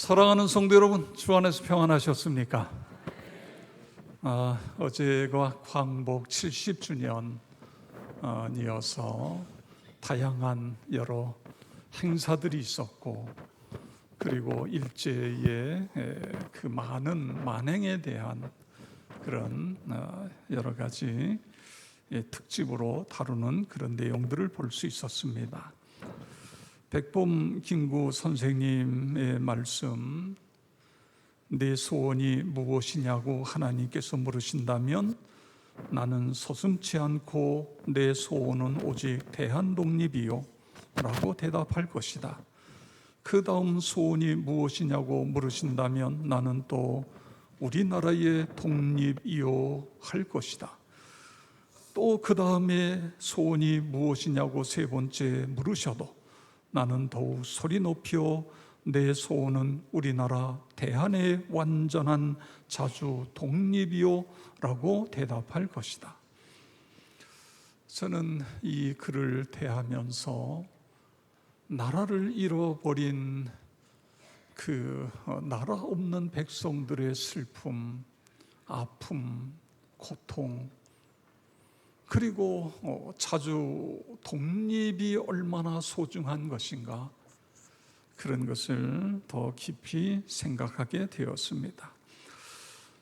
사랑하는 성도 여러분, 주 안에서 평안하셨습니까? 어제가 광복 70주년이어서 다양한 여러 행사들이 있었고, 그리고 일제의 그 많은 만행에 대한 그런 여러 가지 특집으로 다루는 그런 내용들을 볼 수 있었습니다. 백범 김구 선생님의 말씀, 내 소원이 무엇이냐고 하나님께서 물으신다면 나는 서슴지 않고 내 소원은 오직 대한독립이요 라고 대답할 것이다. 그 다음 소원이 무엇이냐고 물으신다면 나는 또 우리나라의 독립이요 할 것이다. 또 그 다음에 소원이 무엇이냐고 세 번째 물으셔도 나는 더욱 소리 높여 내 소원은 우리나라 대한의 완전한 자주 독립이요 라고 대답할 것이다. 저는 이 글을 대하면서 나라를 잃어버린 그 나라 없는 백성들의 슬픔, 아픔, 고통, 그리고 자주 독립이 얼마나 소중한 것인가, 그런 것을 더 깊이 생각하게 되었습니다.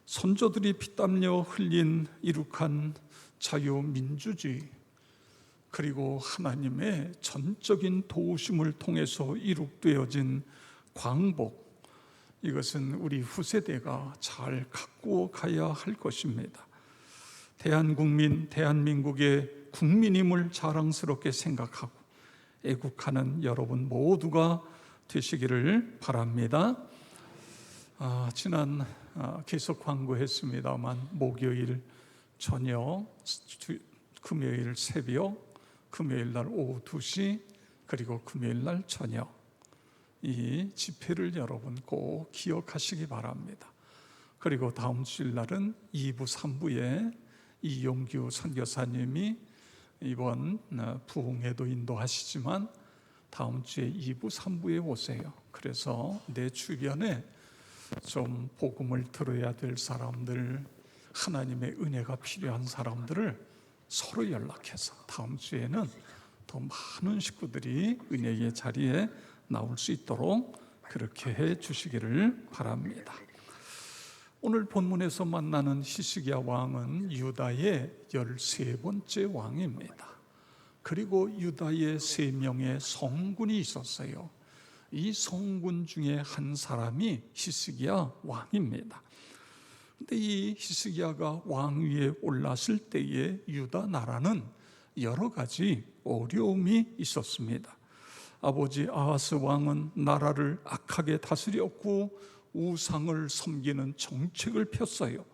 선조들이 피땀흘려 흘린 이룩한 자유민주주의, 그리고 하나님의 전적인 도우심을 통해서 이룩되어진 광복, 이것은 우리 후세대가 잘 갖고 가야 할 것입니다. 대한국민, 대한민국의 국민임을 자랑스럽게 생각하고 애국하는 여러분 모두가 되시기를 바랍니다. 지난 계속 광고했습니다만 목요일 저녁, 금요일 새벽, 금요일 날 오후 2시, 그리고 금요일 날 저녁, 이 집회를 여러분 꼭 기억하시기 바랍니다. 그리고 다음 주일 날은 2부, 3부에 이용규 선교사님이 이번 부흥회도 인도하시지만 다음 주에 2부, 3부에 오세요. 그래서 내 주변에 좀 복음을 들어야 될 사람들, 하나님의 은혜가 필요한 사람들을 서로 연락해서 다음 주에는 더 많은 식구들이 은혜의 자리에 나올 수 있도록 그렇게 해 주시기를 바랍니다. 오늘 본문에서 만나는 히스기야 왕은 유다의 13번째 왕입니다. 그리고 유다에 3명의 성군이 있었어요. 이 성군 중에 한 사람이 히스기야 왕입니다. 근데 이 히스기야가 왕위에 올랐을 때에 유다 나라는 여러 가지 어려움이 있었습니다. 아버지 아하스 왕은 나라를 악하게 다스렸고 우상을 섬기는 정책을 폈어요.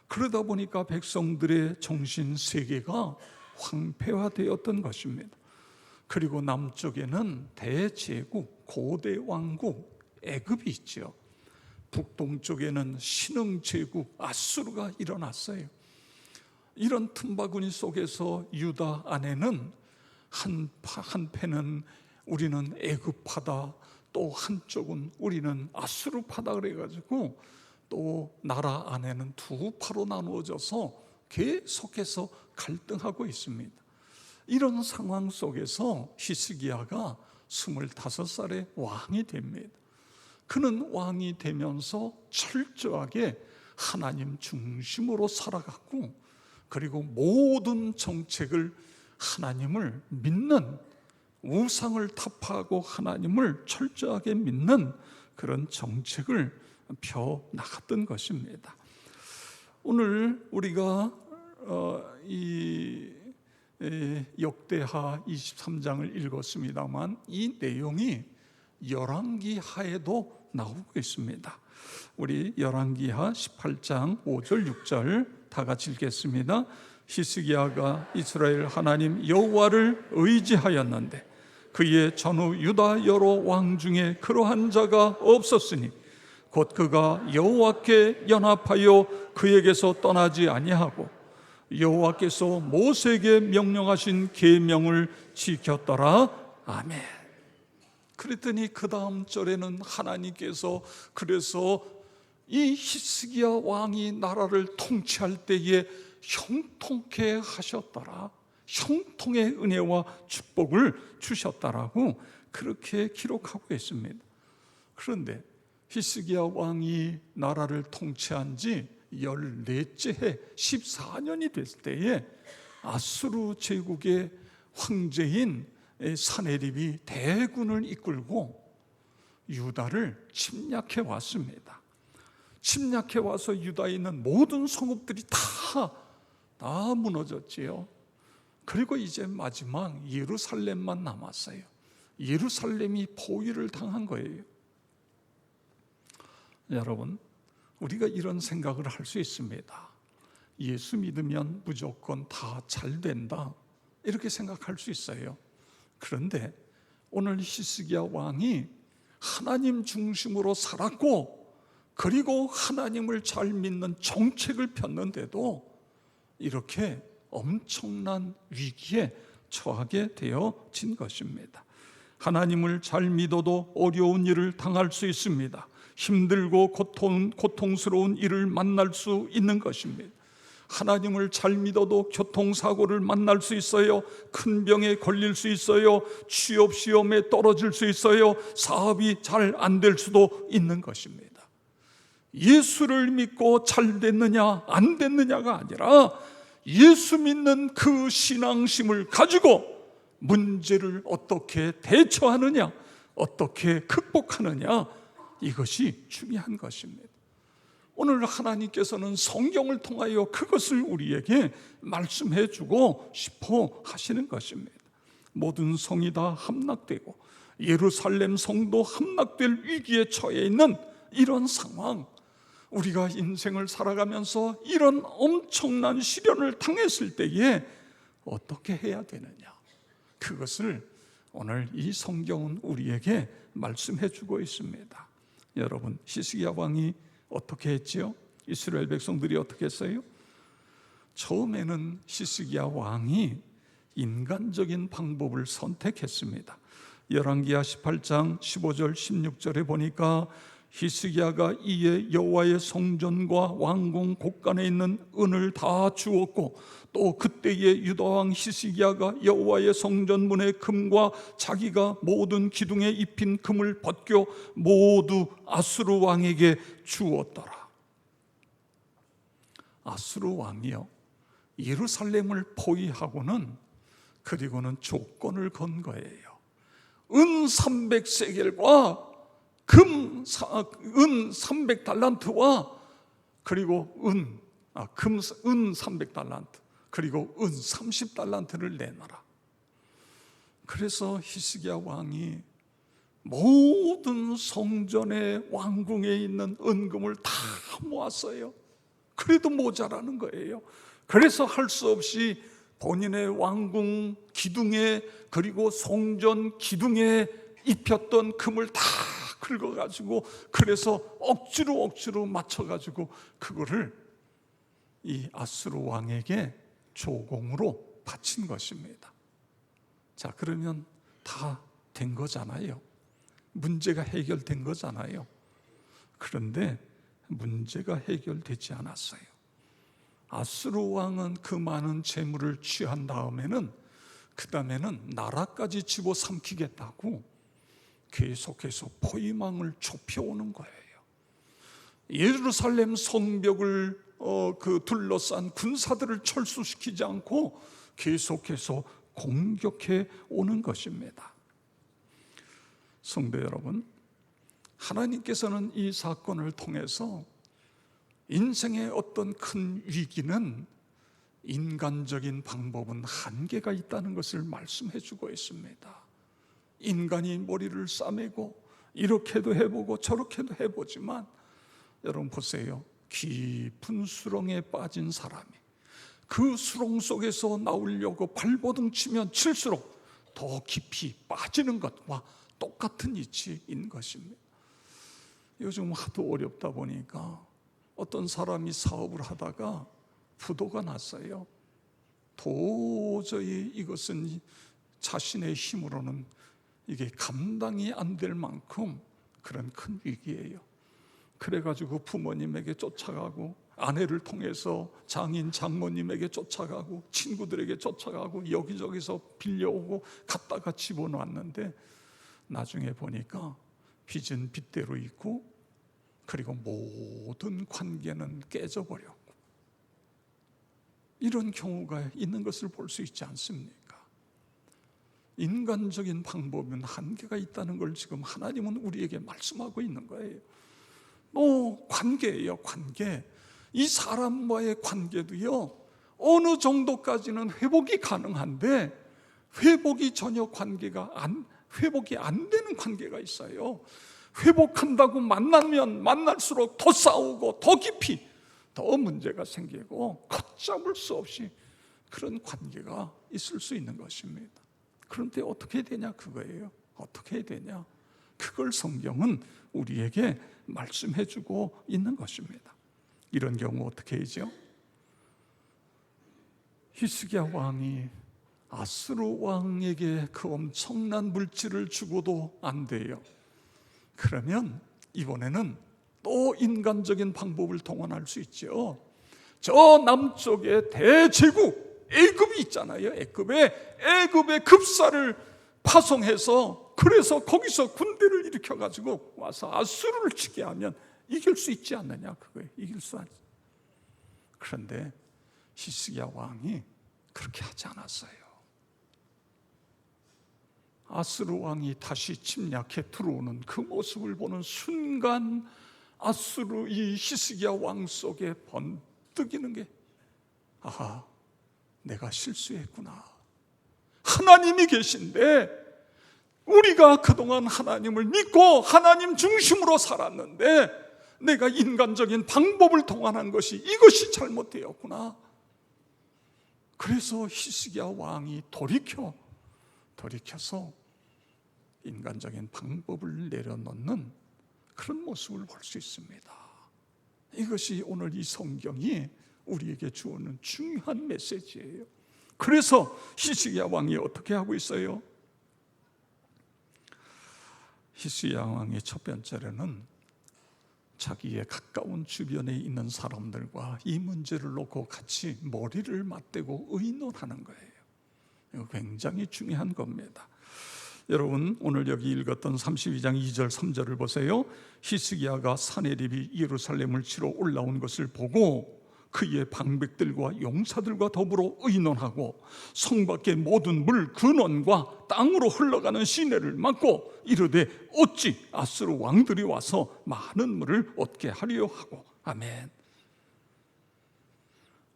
그러다 보니까 백성들의 정신 세계가 황폐화되었던 것입니다. 그리고 남쪽에는 대제국, 고대 왕국 애굽이 있죠. 북동쪽에는 신흥제국 아수르가 일어났어요. 이런 틈바구니 속에서 유다 안에는 한패는 우리는 애굽파다, 또 한쪽은 우리는 아수르파다 그래가지고 또 나라 안에는 두 파로 나누어져서 계속해서 갈등하고 있습니다. 이런 상황 속에서 히스기야가 25살에 왕이 됩니다. 그는 왕이 되면서 철저하게 하나님 중심으로 살아갔고, 그리고 모든 정책을 하나님을 믿는, 우상을 타파하고 하나님을 철저하게 믿는 그런 정책을 펴 나갔던 것입니다. 오늘 우리가 이 역대하 23장을 읽었습니다만 이 내용이 열왕기하에도 나오고 있습니다. 우리 열왕기하 18장 5절 6절 다 같이 읽겠습니다. 히스기야가 이스라엘 하나님 여호와를 의지하였는데 그의 전후 유다 여러 왕 중에 그러한 자가 없었으니 곧 그가 여호와께 연합하여 그에게서 떠나지 아니하고 여호와께서 모세에게 명령하신 계명을 지켰더라. 아멘. 그랬더니 그 다음 절에는 하나님께서 그래서 이 히스기야 왕이 나라를 통치할 때에 형통케 하셨더라, 형통의 은혜와 축복을 주셨다라고 그렇게 기록하고 있습니다. 그런데 히스기야 왕이 나라를 통치한 지 14째 해 14년이 됐을 때에 아수르 제국의 황제인 사네립이 대군을 이끌고 유다를 침략해 왔습니다. 침략해 와서 유다에 있는 모든 성읍들이 다 무너졌지요. 그리고 이제 마지막 예루살렘만 남았어요. 예루살렘이 포위를 당한 거예요. 여러분, 우리가 이런 생각을 할 수 있습니다. 예수 믿으면 무조건 다 잘 된다, 이렇게 생각할 수 있어요. 그런데 오늘 히스기야 왕이 하나님 중심으로 살았고, 그리고 하나님을 잘 믿는 정책을 폈는데도 이렇게 엄청난 위기에 처하게 되어진 것입니다. 하나님을 잘 믿어도 어려운 일을 당할 수 있습니다. 힘들고 고통스러운 일을 만날 수 있는 것입니다. 하나님을 잘 믿어도 교통사고를 만날 수 있어요. 큰 병에 걸릴 수 있어요. 취업시험에 떨어질 수 있어요. 사업이 잘 안 될 수도 있는 것입니다. 예수를 믿고 잘 됐느냐 안 됐느냐가 아니라 예수 믿는 그 신앙심을 가지고 문제를 어떻게 대처하느냐, 어떻게 극복하느냐, 이것이 중요한 것입니다. 오늘 하나님께서는 성경을 통하여 그것을 우리에게 말씀해 주고 싶어 하시는 것입니다. 모든 성이 다 함락되고 예루살렘 성도 함락될 위기에 처해 있는 이런 상황, 우리가 인생을 살아가면서 이런 엄청난 시련을 당했을 때에 어떻게 해야 되느냐, 그것을 오늘 이 성경은 우리에게 말씀해 주고 있습니다. 여러분, 히스기야 왕이 어떻게 했지요? 이스라엘 백성들이 어떻게 했어요? 처음에는 히스기야 왕이 인간적인 방법을 선택했습니다. 열왕기하 18장 15절 16절에 보니까 히스기야가 이에 여호와의 성전과 왕궁 곳간에 있는 은을 다 주었고, 또 그때에 유다왕 히스기야가 여호와의 성전 문의 금과 자기가 모든 기둥에 입힌 금을 벗겨 모두 아수르 왕에게 주었더라. 아수르 왕이요, 예루살렘을 포위하고는 그리고는 조건을 건 거예요. 은 300세겔과 은 300달란트와 그리고 은 300달란트, 그리고 은 30달란트를 내놔라. 그래서 히스기야 왕이 모든 성전의 왕궁에 있는 은금을 다 모았어요. 그래도 모자라는 거예요. 그래서 할 수 없이 본인의 왕궁 기둥에, 그리고 성전 기둥에 입혔던 금을 다 긁어가지고, 그래서 억지로 맞춰가지고 그거를 이 아수르 왕에게 조공으로 바친 것입니다. 자, 그러면 다 된 거잖아요. 문제가 해결된 거잖아요. 그런데 문제가 해결되지 않았어요. 아수르 왕은 그 많은 재물을 취한 다음에는 그 다음에는 나라까지 집어삼키겠다고 계속해서 포위망을 좁혀오는 거예요. 예루살렘 성벽을 둘러싼 군사들을 철수시키지 않고 계속해서 공격해 오는 것입니다. 성도 여러분, 하나님께서는 이 사건을 통해서 인생의 어떤 큰 위기는 인간적인 방법은 한계가 있다는 것을 말씀해 주고 있습니다. 인간이 머리를 싸매고 이렇게도 해보고 저렇게도 해보지만, 여러분 보세요. 깊은 수렁에 빠진 사람이 그 수렁 속에서 나오려고 발버둥 치면 칠수록 더 깊이 빠지는 것과 똑같은 이치인 것입니다. 요즘 하도 어렵다 보니까 어떤 사람이 사업을 하다가 부도가 났어요. 도저히 이것은 자신의 힘으로는 이게 감당이 안 될 만큼 그런 큰 위기예요. 그래가지고 부모님에게 쫓아가고, 아내를 통해서 장인 장모님에게 쫓아가고, 친구들에게 쫓아가고, 여기저기서 빌려오고 갖다가 집어넣었는데 나중에 보니까 빚은 빚대로 있고, 그리고 모든 관계는 깨져버렸고, 이런 경우가 있는 것을 볼 수 있지 않습니까? 인간적인 방법은 한계가 있다는 걸 지금 하나님은 우리에게 말씀하고 있는 거예요. 관계예요, 관계. 이 사람과의 관계도요, 어느 정도까지는 회복이 가능한데 회복이 안 되는 관계가 있어요. 회복한다고 만나면 만날수록 더 싸우고 더 깊이 더 문제가 생기고 걷잡을 수 없이 그런 관계가 있을 수 있는 것입니다. 그런데 어떻게 되냐, 그거예요. 어떻게 해야 되냐, 그걸 성경은 우리에게 말씀해 주고 있는 것입니다. 이런 경우 어떻게 하죠? 히스기야 왕이 아스루 왕에게 그 엄청난 물질을 주고도 안 돼요. 그러면 이번에는 또 인간적인 방법을 동원할 수 있죠. 저 남쪽에 대제국 애굽이 있잖아요. 애굽의 급사를 파송해서, 그래서 거기서 군대를 일으켜가지고 와서 아수르를 치게 하면 이길 수 있지 않느냐, 그거예요. 이길 수 없지. 그런데 히스기야 왕이 그렇게 하지 않았어요. 아수르 왕이 다시 침략해 들어오는 그 모습을 보는 순간 아수르 이 히스기야 왕 속에 번뜩이는 게, 아하, 내가 실수했구나. 하나님이 계신데 우리가 그동안 하나님을 믿고 하나님 중심으로 살았는데 내가 인간적인 방법을 동원한 것이, 이것이 잘못되었구나. 그래서 히스기야 왕이 돌이켜서 인간적인 방법을 내려놓는 그런 모습을 볼 수 있습니다. 이것이 오늘 이 성경이 우리에게 주는 중요한 메시지예요. 그래서 히스기야 왕이 어떻게 하고 있어요? 히스기야 왕의 첫 번째로는 자기의 가까운 주변에 있는 사람들과 이 문제를 놓고 같이 머리를 맞대고 의논하는 거예요. 이거 굉장히 중요한 겁니다. 여러분, 오늘 여기 읽었던 32장 2절 3절을 보세요. 히스기야가 사내립이 예루살렘을 치러 올라온 것을 보고 그의 방백들과 용사들과 더불어 의논하고 성 밖의 모든 물 근원과 땅으로 흘러가는 시내를 막고 이르되 어찌 아수르 왕들이 와서 많은 물을 얻게 하려 하고. 아멘.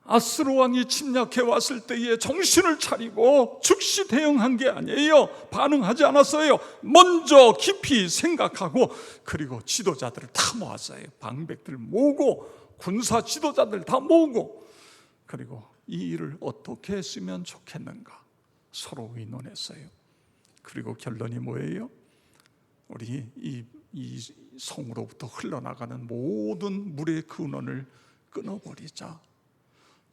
아수르 왕이 침략해 왔을 때에 정신을 차리고 즉시 대응한 게 아니에요. 반응하지 않았어요. 먼저 깊이 생각하고, 그리고 지도자들을 다 모았어요. 방백들 모으고 군사 지도자들 다 모으고, 그리고 이 일을 어떻게 했으면 좋겠는가 서로 의논했어요. 그리고 결론이 뭐예요? 우리 이 성으로부터 흘러나가는 모든 물의 근원을 끊어버리자.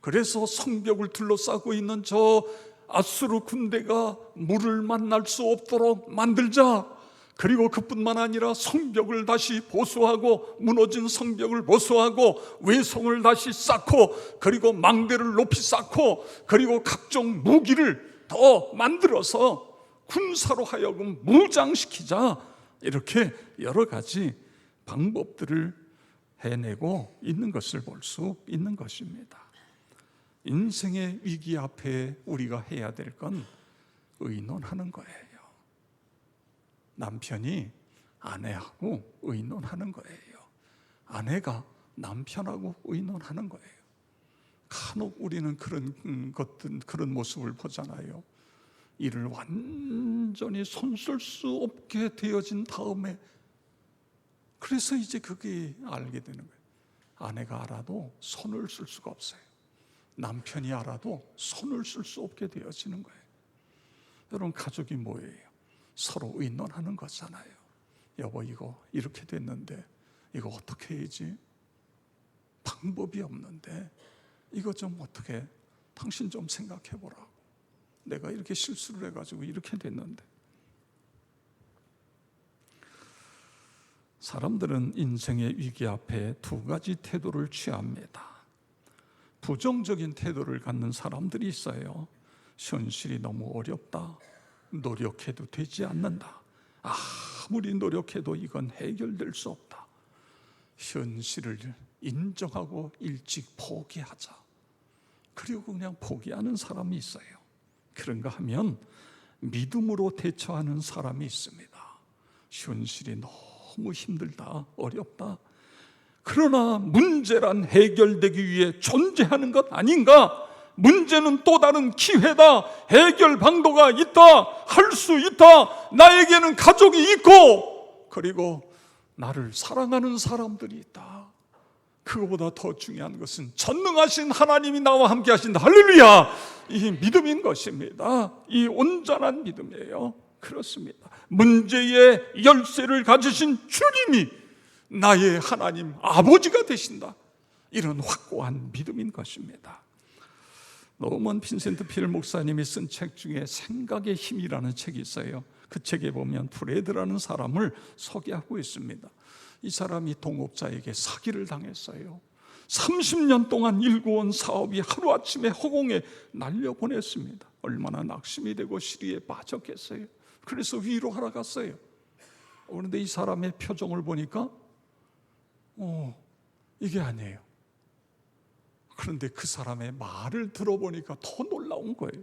그래서 성벽을 둘러싸고 있는 저 아수르 군대가 물을 만날 수 없도록 만들자. 그리고 그뿐만 아니라 성벽을 다시 보수하고, 무너진 성벽을 보수하고, 외성을 다시 쌓고, 그리고 망대를 높이 쌓고, 그리고 각종 무기를 더 만들어서 군사로 하여금 무장시키자. 이렇게 여러 가지 방법들을 해내고 있는 것을 볼 수 있는 것입니다. 인생의 위기 앞에 우리가 해야 될 건 의논하는 거예요. 남편이 아내하고 의논하는 거예요. 아내가 남편하고 의논하는 거예요. 간혹 우리는 그런 모습을 보잖아요. 이를 완전히 손쓸 수 없게 되어진 다음에, 그래서 이제 그게 알게 되는 거예요. 아내가 알아도 손을 쓸 수가 없어요. 남편이 알아도 손을 쓸 수 없게 되어지는 거예요. 여러분, 가족이 뭐예요? 서로 의논하는 거잖아요. 여보, 이거 이렇게 됐는데 이거 어떻게 해야지? 방법이 없는데 이거 좀 어떻게, 당신 좀 생각해 보라고. 내가 이렇게 실수를 해가지고 이렇게 됐는데. 사람들은 인생의 위기 앞에 두 가지 태도를 취합니다. 부정적인 태도를 갖는 사람들이 있어요. 현실이 너무 어렵다. 노력해도 되지 않는다. 아무리 노력해도 이건 해결될 수 없다. 현실을 인정하고 일찍 포기하자. 그리고 그냥 포기하는 사람이 있어요. 그런가 하면 믿음으로 대처하는 사람이 있습니다. 현실이 너무 힘들다, 어렵다. 그러나 문제란 해결되기 위해 존재하는 것 아닌가? 문제는 또 다른 기회다. 해결 방도가 있다. 할 수 있다. 나에게는 가족이 있고, 그리고 나를 사랑하는 사람들이 있다. 그거보다 더 중요한 것은 전능하신 하나님이 나와 함께 하신다. 할렐루야! 이 믿음인 것입니다. 이 온전한 믿음이에요. 그렇습니다. 문제의 열쇠를 가지신 주님이 나의 하나님 아버지가 되신다. 이런 확고한 믿음인 것입니다. 노먼 빈센트 필 목사님이 쓴 책 중에 생각의 힘이라는 책이 있어요. 그 책에 보면 프레드라는 사람을 소개하고 있습니다. 이 사람이 동업자에게 사기를 당했어요. 30년 동안 일구온 사업이 하루아침에 허공에 날려보냈습니다. 얼마나 낙심이 되고 시리에 빠졌겠어요. 그래서 위로하러 갔어요. 그런데 이 사람의 표정을 보니까 이게 아니에요. 그런데 그 사람의 말을 들어보니까 더 놀라운 거예요.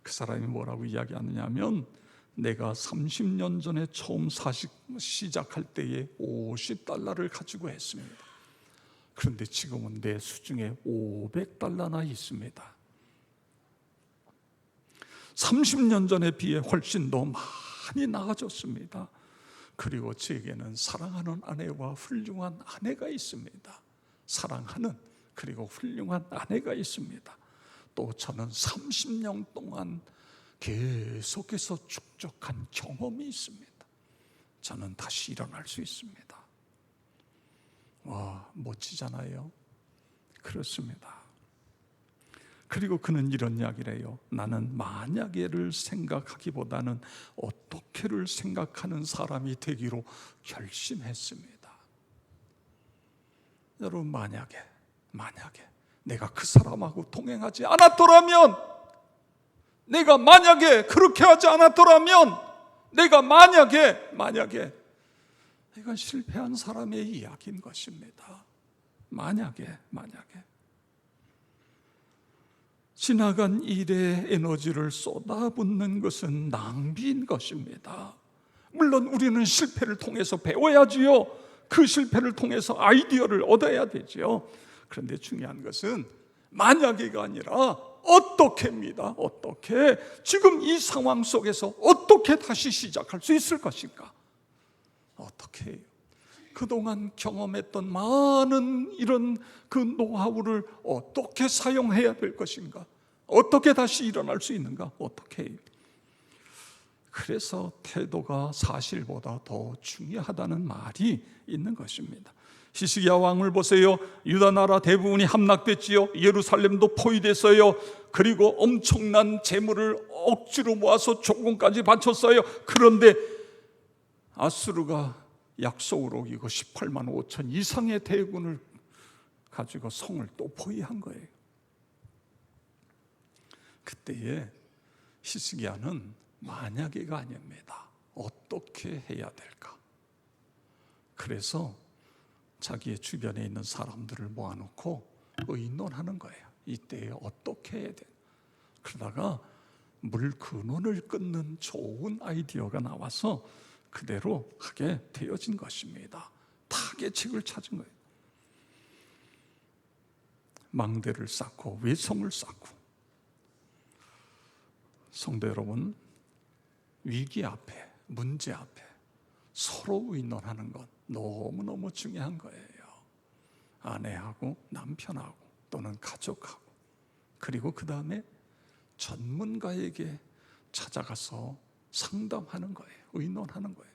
그 사람이 뭐라고 이야기하느냐면, 내가 30년 전에 처음 사식 시작할 때에 $50를 가지고 했습니다. 그런데 지금은 내 수중에 $500나 있습니다. 30년 전에 비해 훨씬 더 많이 나아졌습니다. 그리고 제게는 사랑하는 아내와 훌륭한 아내가 있습니다. 사랑하는 그리고 훌륭한 아내가 있습니다. 또 저는 30년 동안 계속해서 축적한 경험이 있습니다. 저는 다시 일어날 수 있습니다. 와, 멋지잖아요. 그렇습니다. 그리고 그는 이런 이야기를 해요. 나는 만약에를 생각하기보다는 어떻게를 생각하는 사람이 되기로 결심했습니다. 여러분, 만약에 내가 그 사람하고 동행하지 않았더라면, 내가 만약에 그렇게 하지 않았더라면, 내가 만약에 이건 실패한 사람의 이야기인 것입니다. 만약에 지나간 일에 에너지를 쏟아붓는 것은 낭비인 것입니다. 물론 우리는 실패를 통해서 배워야지요. 그 실패를 통해서 아이디어를 얻어야 되죠. 그런데 중요한 것은 만약에가 아니라 어떻게입니다. 어떻게, 지금 이 상황 속에서 어떻게 다시 시작할 수 있을 것인가? 어떻게 해요? 그동안 경험했던 많은 이런 그 노하우를 어떻게 사용해야 될 것인가? 어떻게 다시 일어날 수 있는가? 어떻게 해요? 그래서 태도가 사실보다 더 중요하다는 말이 있는 것입니다. 히스기야 왕을 보세요. 유다 나라 대부분이 함락됐지요. 예루살렘도 포위됐어요. 그리고 엄청난 재물을 억지로 모아서 조공까지 바쳤어요. 그런데 아수르가 약속을 어기고 18만 5천 이상의 대군을 가지고 성을 또 포위한 거예요. 그때에 히스기야는 만약에가 아닙니다. 어떻게 해야 될까? 그래서 자기의 주변에 있는 사람들을 모아놓고 의논하는 거예요. 이때에 어떻게 해야 돼? 그러다가 물 근원을 끊는 좋은 아이디어가 나와서 그대로 하게 되어진 것입니다. 타개책을 찾은 거예요. 망대를 쌓고 외성을 쌓고. 성도 여러분, 위기 앞에, 문제 앞에 서로 의논하는 것 너무너무 중요한 거예요. 아내하고 남편하고 또는 가족하고, 그리고 그 다음에 전문가에게 찾아가서 상담하는 거예요. 의논하는 거예요.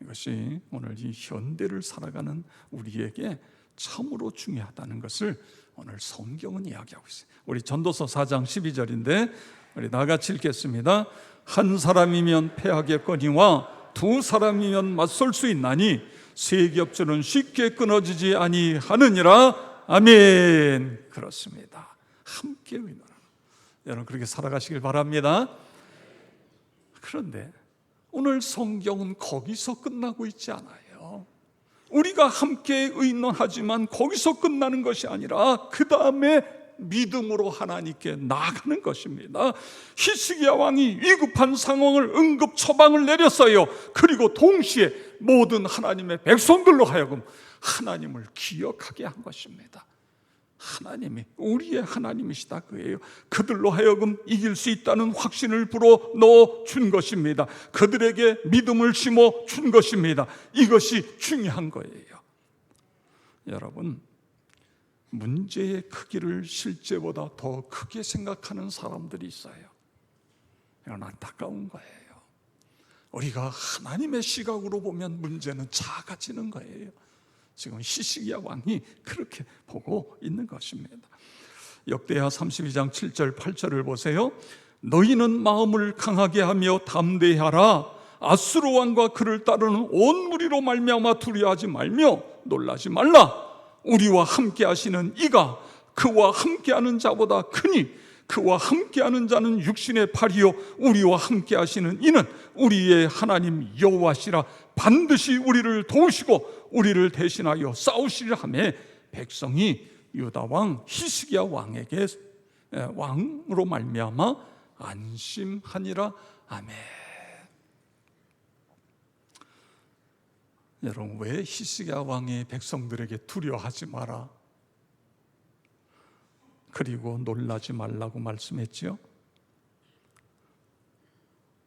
이것이 오늘 이 현대를 살아가는 우리에게 참으로 중요하다는 것을 오늘 성경은 이야기하고 있어요. 우리 전도서 4장 12절인데 우리 다 같이 읽겠습니다. 한 사람이면 패하겠거니와 두 사람이면 맞설 수 있나니 세 겹줄은 쉽게 끊어지지 아니하느니라. 아멘. 그렇습니다. 함께 의논하는, 여러분 그렇게 살아가시길 바랍니다. 그런데 오늘 성경은 거기서 끝나고 있지 않아요. 우리가 함께 의논하지만 거기서 끝나는 것이 아니라 그 다음에 믿음으로 하나님께 나아가는 것입니다. 히스기야 왕이 위급한 상황을 응급 처방을 내렸어요. 그리고 동시에 모든 하나님의 백성들로 하여금 하나님을 기억하게 한 것입니다. 하나님이 우리의 하나님이시다 그예요. 그들로 하여금 이길 수 있다는 확신을 불어넣어 준 것입니다. 그들에게 믿음을 심어 준 것입니다. 이것이 중요한 거예요. 여러분, 문제의 크기를 실제보다 더 크게 생각하는 사람들이 있어요. 이건 안타까운 거예요. 우리가 하나님의 시각으로 보면 문제는 작아지는 거예요. 지금 히스기야 왕이 그렇게 보고 있는 것입니다. 역대하 32장 7절 8절을 보세요. 너희는 마음을 강하게 하며 담대하라. 아수르 왕과 그를 따르는 온 무리로 말미암아 두려워하지 말며 놀라지 말라. 우리와 함께 하시는 이가 그와 함께하는 자보다 크니 그와 함께하는 자는 육신의 팔이요 우리와 함께하시는 이는 우리의 하나님 여호와시라. 반드시 우리를 도우시고 우리를 대신하여 싸우시려 하며 백성이 유다 왕 히스기야 왕에게 왕으로 말미암아 안심하니라. 아멘. 여러분, 왜 히스기야 왕이 백성들에게 두려워하지 마라, 그리고 놀라지 말라고 말씀했죠?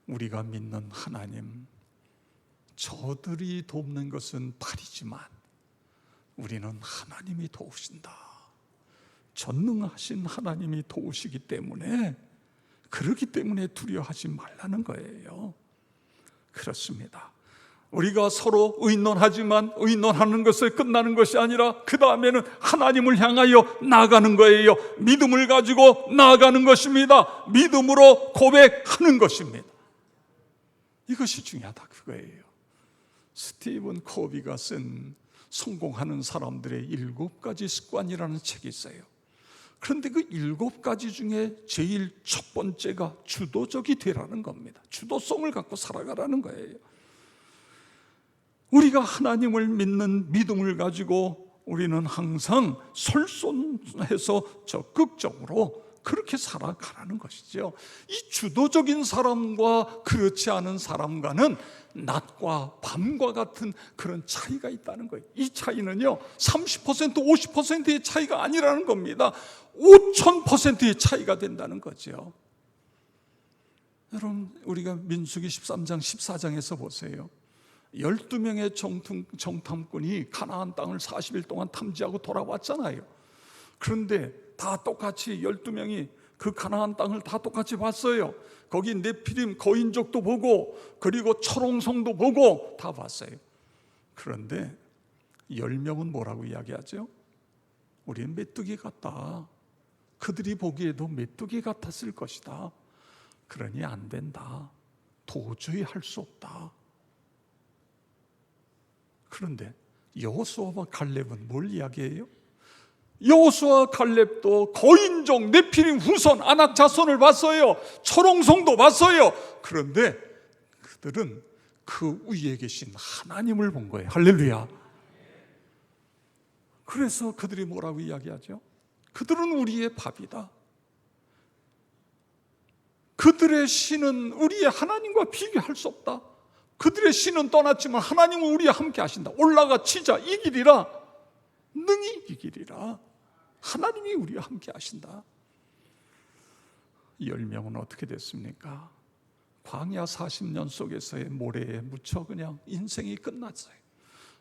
우리가 믿는 하나님, 저들이 돕는 것은 팔이지만 우리는 하나님이 도우신다. 전능하신 하나님이 도우시기 때문에, 그렇기 때문에 두려워하지 말라는 거예요. 그렇습니다. 우리가 서로 의논하지만 의논하는 것에 끝나는 것이 아니라 그 다음에는 하나님을 향하여 나아가는 거예요. 믿음을 가지고 나아가는 것입니다. 믿음으로 고백하는 것입니다. 이것이 중요하다 그거예요. 스티븐 코비가 쓴 성공하는 사람들의 7가지 습관이라는 책이 있어요. 그런데 그 7가지 중에 제일 첫 번째가 주도적이 되라는 겁니다. 주도성을 갖고 살아가라는 거예요. 우리가 하나님을 믿는 믿음을 가지고 우리는 항상 솔선해서 적극적으로 그렇게 살아가라는 것이죠. 이 주도적인 사람과 그렇지 않은 사람과는 낮과 밤과 같은 그런 차이가 있다는 거예요. 이 차이는요 30% 50%의 차이가 아니라는 겁니다. 5000%의 차이가 된다는 거죠. 여러분, 우리가 민수기 13장 14장에서 보세요. 12명의 정탐꾼이 가나안 땅을 40일 동안 탐지하고 돌아왔잖아요. 그런데 다 똑같이 12명이 그 가나안 땅을 다 똑같이 봤어요. 거기 네피림 거인족도 보고 그리고 철옹성도 보고 다 봤어요. 그런데 10명은 뭐라고 이야기하죠? 우리는 메뚜기 같다. 그들이 보기에도 메뚜기 같았을 것이다. 그러니 안 된다. 도저히 할 수 없다. 그런데 여호수아와 갈렙은 뭘 이야기해요? 여호수아 갈렙도 거인종 네피림 후손 아낙 자손을 봤어요. 철옹성도 봤어요. 그런데 그들은 그 위에 계신 하나님을 본 거예요. 할렐루야. 그래서 그들이 뭐라고 이야기하죠? 그들은 우리의 밥이다. 그들의 신은 우리의 하나님과 비교할 수 없다. 그들의 신은 떠났지만 하나님은 우리와 함께 하신다. 올라가 치자 이기리라. 능히 이기리라. 하나님이 우리와 함께 하신다. 10명은 어떻게 됐습니까? 광야 40년 속에서의 모래에 묻혀 그냥 인생이 끝났어요.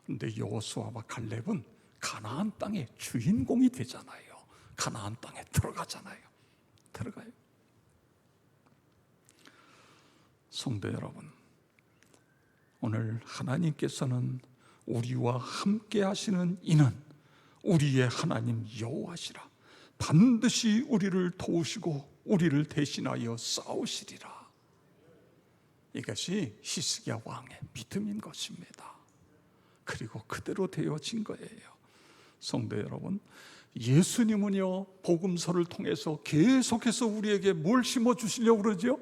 그런데 여호수아와 갈렙은 가나안 땅의 주인공이 되잖아요. 가나안 땅에 들어가잖아요. 들어가요. 성도 여러분, 오늘 하나님께서는 우리와 함께 하시는 이는 우리의 하나님 여호와시라. 반드시 우리를 도우시고 우리를 대신하여 싸우시리라. 이것이 히스기야 왕의 믿음인 것입니다. 그리고 그대로 되어진 거예요. 성도 여러분, 예수님은요 복음서를 통해서 계속해서 우리에게 뭘 심어주시려고 그러죠?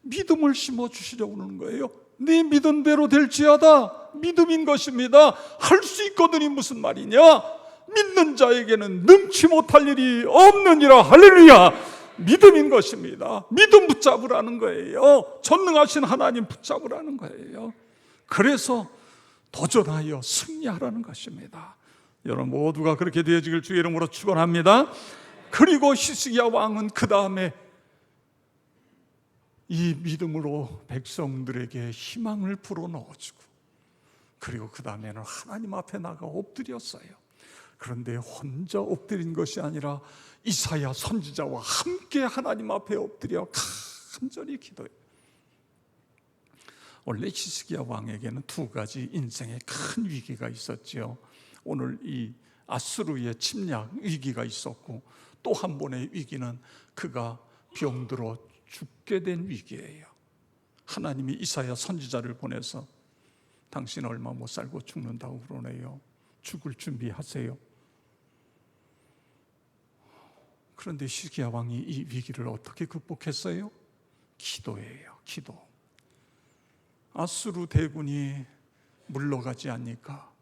믿음을 심어주시려고 그러는 거예요. 네 믿은 대로 될지어다. 믿음인 것입니다. 할 수 있거든이 무슨 말이냐? 믿는 자에게는 능치 못할 일이 없느니라. 할렐루야. 믿음인 것입니다. 믿음 붙잡으라는 거예요. 전능하신 하나님 붙잡으라는 거예요. 그래서 도전하여 승리하라는 것입니다. 여러분 모두가 그렇게 되어지길 주의 이름으로 축원합니다. 그리고 히스기야 왕은 그 다음에 이 믿음으로 백성들에게 희망을 불어넣어주고, 그리고 그 다음에는 하나님 앞에 나가 엎드렸어요. 그런데 혼자 엎드린 것이 아니라 이사야 선지자와 함께 하나님 앞에 엎드려 간절히 기도해요. 원래 히스기야 왕에게는 두 가지 인생의 큰 위기가 있었죠. 오늘 이 아수르의 침략 위기가 있었고, 또 한 번의 위기는 그가 병들어 죽게 된 위기예요. 하나님이 이사야 선지자를 보내서 당신 얼마 못 살고 죽는다고 그러네요. 죽을 준비하세요. 그런데 히스기야 왕이 이 위기를 어떻게 극복했어요? 기도예요. 기도. 아수르 대군이 물러가지 않으니까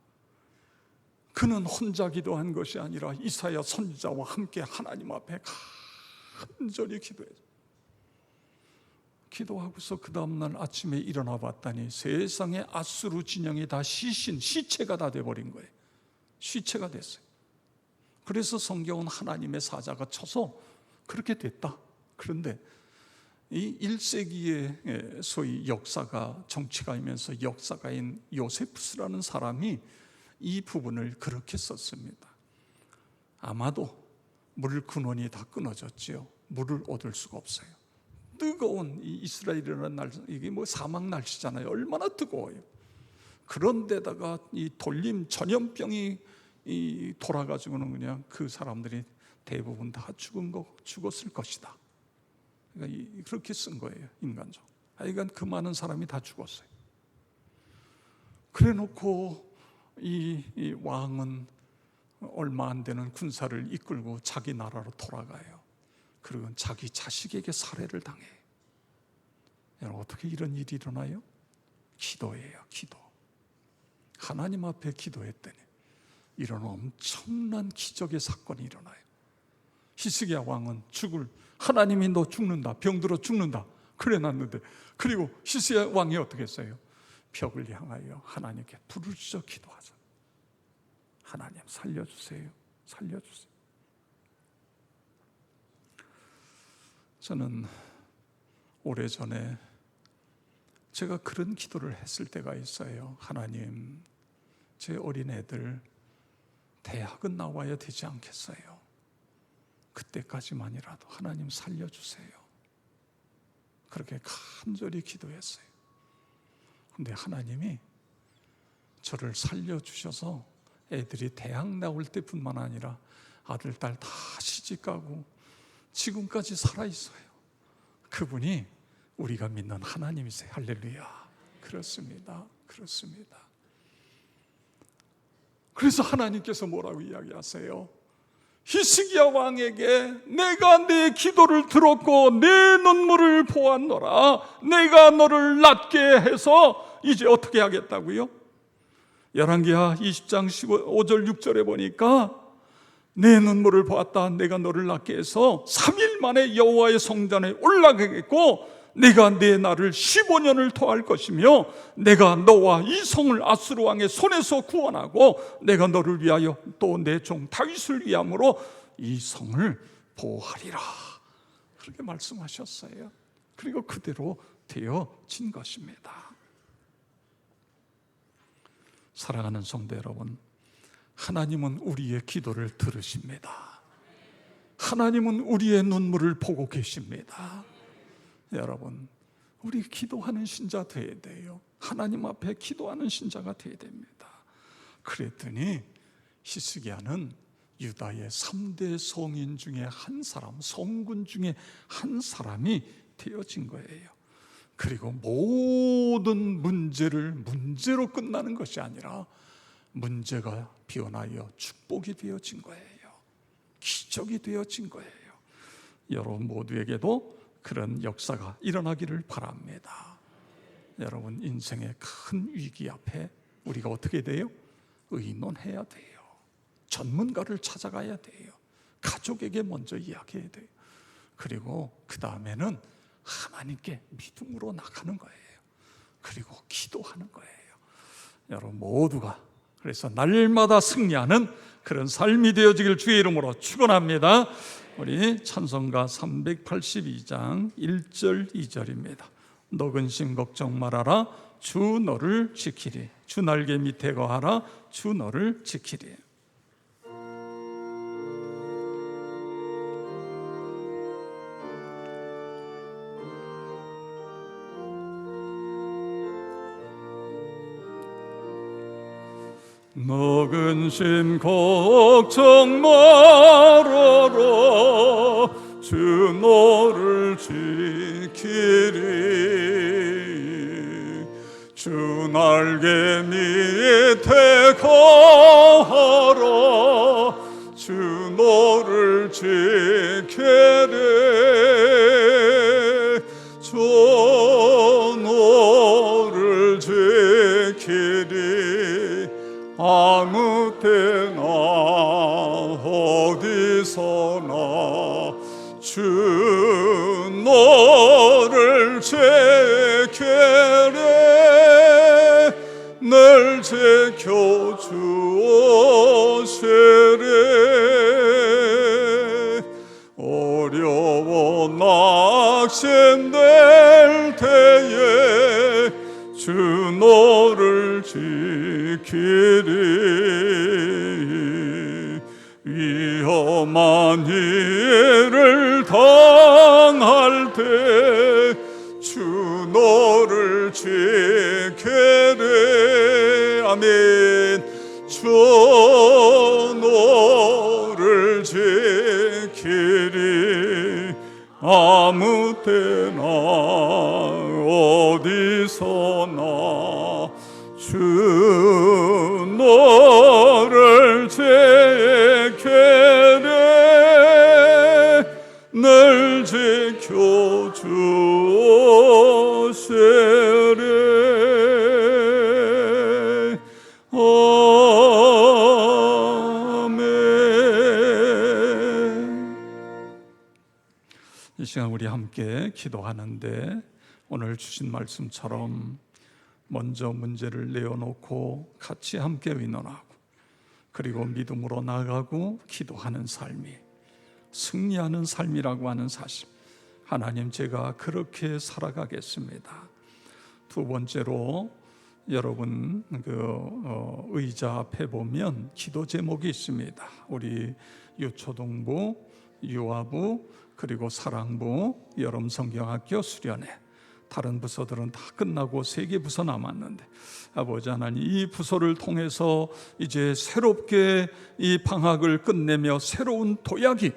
그는 혼자 기도한 것이 아니라 이사야 선지자와 함께 하나님 앞에 간절히 기도했어요. 기도하고서 그 다음날 아침에 일어나 봤더니 세상에 아수르 진영이 다 시체가 다 돼버린 거예요. 시체가 됐어요. 그래서 성경은 하나님의 사자가 쳐서 그렇게 됐다. 그런데 이 1세기의 소위 역사가, 정치가이면서 역사가인 요세푸스라는 사람이 이 부분을 그렇게 썼습니다. 아마도 물 근원이 다 끊어졌지요. 물을 얻을 수가 없어요. 뜨거운 이 이스라엘이라는 날, 이게 뭐 사막 날씨잖아요. 얼마나 뜨거워요. 그런데다가 이 돌림 전염병이 돌아가지고는 그냥 그 사람들이 대부분 다 죽었을 것이다. 그러니까 그렇게 쓴 거예요, 인간적으로. 하여간 그 많은 사람이 다 죽었어요. 그래 놓고 이 왕은 얼마 안 되는 군사를 이끌고 자기 나라로 돌아가요. 그리고 자기 자식에게 살해를 당해요. 여러분, 어떻게 이런 일이 일어나요? 기도예요, 기도. 하나님 앞에 기도했더니 이런 엄청난 기적의 사건이 일어나요. 히스기야 왕은 하나님이 너 죽는다, 병들어 죽는다 그래 놨는데, 그리고 히스기야 왕이 어떻게 했어요? 벽을 향하여 하나님께 부르짖어 기도하자. 하나님 살려주세요, 살려주세요. 저는 오래전에 제가 그런 기도를 했을 때가 있어요. 하나님, 제 어린애들 대학은 나와야 되지 않겠어요? 그때까지만이라도 하나님 살려주세요. 그렇게 간절히 기도했어요. 근데 하나님이 저를 살려주셔서 애들이 대학 나올 때뿐만 아니라 아들, 딸 다 시집가고 지금까지 살아있어요. 그분이 우리가 믿는 하나님이세요. 할렐루야. 그렇습니다. 그렇습니다. 그래서 하나님께서 뭐라고 이야기하세요? 히스기야 왕에게 내가 내 기도를 들었고 내 눈물을 보았노라. 내가 너를 낫게 해서 이제 어떻게 하겠다고요? 열왕기하 20장 15절 6절에 보니까 내 눈물을 보았다. 내가 너를 낫게 해서 3일 만에 여호와의 성전에 올라가겠고 내가 내 날을 15년을 더할 것이며 내가 너와 이 성을 아수르 왕의 손에서 구원하고 내가 너를 위하여 또 내 종 다윗을 위함으로 이 성을 보호하리라. 그렇게 말씀하셨어요. 그리고 그대로 되어진 것입니다. 사랑하는 성도 여러분, 하나님은 우리의 기도를 들으십니다. 하나님은 우리의 눈물을 보고 계십니다. 여러분, 우리 기도하는 신자 되어야 돼요. 하나님 앞에 기도하는 신자가 되어야 됩니다. 그랬더니 히스기야는 유다의 3대 성인 중에 한 사람, 성군 중에 한 사람이 되어진 거예요. 그리고 모든 문제로 끝나는 것이 아니라 문제가 변하여 축복이 되어진 거예요. 기적이 되어진 거예요. 여러분 모두에게도 그런 역사가 일어나기를 바랍니다. 여러분 인생의 큰 위기 앞에 우리가 어떻게 돼요? 의논해야 돼요. 전문가를 찾아가야 돼요. 가족에게 먼저 이야기해야 돼요. 그리고 그 다음에는 하나님께 믿음으로 나가는 거예요. 그리고 기도하는 거예요. 여러분 모두가 그래서 날마다 승리하는 그런 삶이 되어지길 주의 이름으로 축원합니다. 우리 찬송가 382장 1절 2절입니다. 너 근심 걱정 말아라 주 너를 지키리. 주 날개 밑에 거하라 주 너를 지키리. 너 근심 걱정 말아라 주 너를 지키리. 주 날개 밑에 거하라 주 너를 지키리. 주 너를 지키리. 아무 때나 어디서나 주 너를 지키리. 늘 지켜주시리. 어려워 낙심될 때에 주 너를 지키리. 위험한 일을 당할 때 주 너를 지키리. 아멘. 주 너를 지키리. 아무 때나 어디서나 주 너를 지키리. 늘 지켜주시리. 아멘. 이 시간 우리 함께 기도하는데 오늘 주신 말씀처럼 먼저 문제를 내어놓고 같이 함께 의논하고 그리고 믿음으로 나아가고 기도하는 삶이 승리하는 삶이라고 하는 사실, 하나님 제가 그렇게 살아가겠습니다. 두 번째로 여러분 의자 앞에 보면 기도 제목이 있습니다. 우리 유초등부, 유아부 그리고 사랑부, 여름성경학교 수련회, 다른 부서들은 다 끝나고 3개 부서 남았는데 아버지 하나님 이 부서를 통해서 이제 새롭게 이 방학을 끝내며 새로운 도약이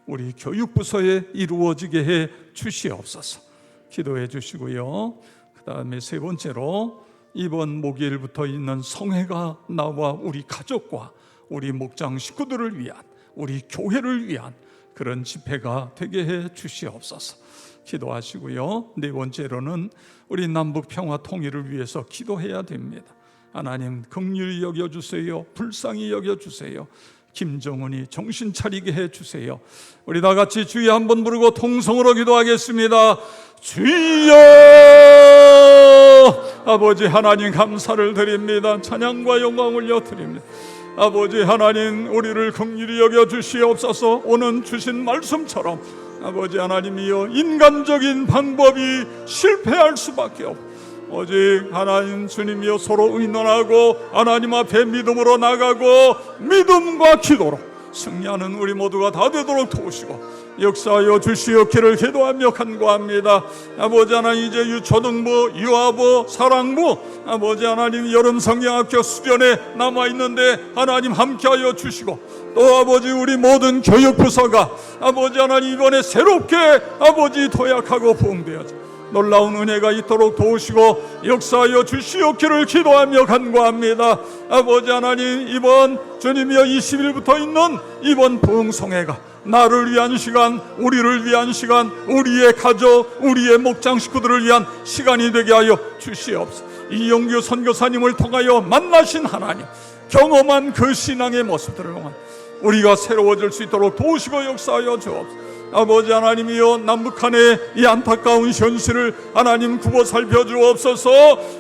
우리 교육부서에 이루어지게 해 주시옵소서. 기도해 주시고요. 그 다음에 세 번째로 이번 목요일부터 있는 성회가 나와 우리 가족과 우리 목장 식구들을 위한, 우리 교회를 위한 그런 집회가 되게 해 주시옵소서. 기도하시고요. 네 번째로는 우리 남북 평화 통일을 위해서 기도해야 됩니다. 하나님 긍휼히 여겨주세요. 불쌍히 여겨주세요. 김정은이 정신 차리게 해주세요. 우리 다 같이 주여 한번 부르고 통성으로 기도하겠습니다. 주여! 아버지 하나님 감사를 드립니다. 찬양과 영광 올려드립니다. 아버지 하나님 우리를 긍휼히 여겨주시옵소서. 오늘 주신 말씀처럼 아버지 하나님이여 인간적인 방법이 실패할 수밖에 없고 오직 하나님 주님이여 서로 의논하고 하나님 앞에 믿음으로 나가고 믿음과 기도로 승리하는 우리 모두가 다 되도록 도우시고 역사하여 주시옵기를 기도하며 간구합니다. 아버지 하나님 이제 유초등부, 유아부, 사랑부 아버지 하나님 여름성경학교 수련회 남아있는데 하나님 함께하여 주시고 또 아버지 우리 모든 교육부서가 아버지 하나님 이번에 새롭게 아버지 도약하고 부흥되어져 놀라운 은혜가 있도록 도우시고 역사하여 주시옵기를 기도하며 간구합니다. 아버지 하나님, 이번 주님이여 20일부터 있는 이번 부흥성회가 나를 위한 시간, 우리를 위한 시간, 우리의 가족, 우리의 목장 식구들을 위한 시간이 되게 하여 주시옵소서. 이영규 선교사님을 통하여 만나신 하나님, 경험한 그 신앙의 모습들을 통한 우리가 새로워질 수 있도록 도우시고 역사하여 주옵소서. 아버지 하나님이여, 남북한의 이 안타까운 현실을 하나님 굽어 살펴주옵소서.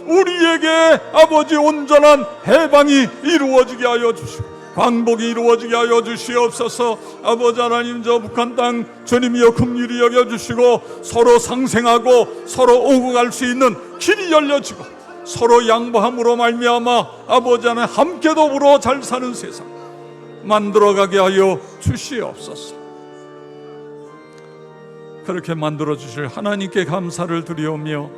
우리에게 아버지 온전한 해방이 이루어지게 하여 주시고 광복이 이루어지게 하여 주시옵소서. 아버지 하나님, 저 북한 땅 주님이여 긍휼히 여겨주시고 서로 상생하고 서로 오고 갈 수 있는 길이 열려지고 서로 양보함으로 말미암아 아버지 하나님 함께 더불어 잘 사는 세상 만들어가게 하여 주시옵소서. 그렇게 만들어주실 하나님께 감사를 드리오며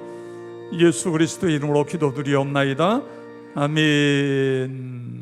예수 그리스도의 이름으로 기도드리옵나이다. 아멘.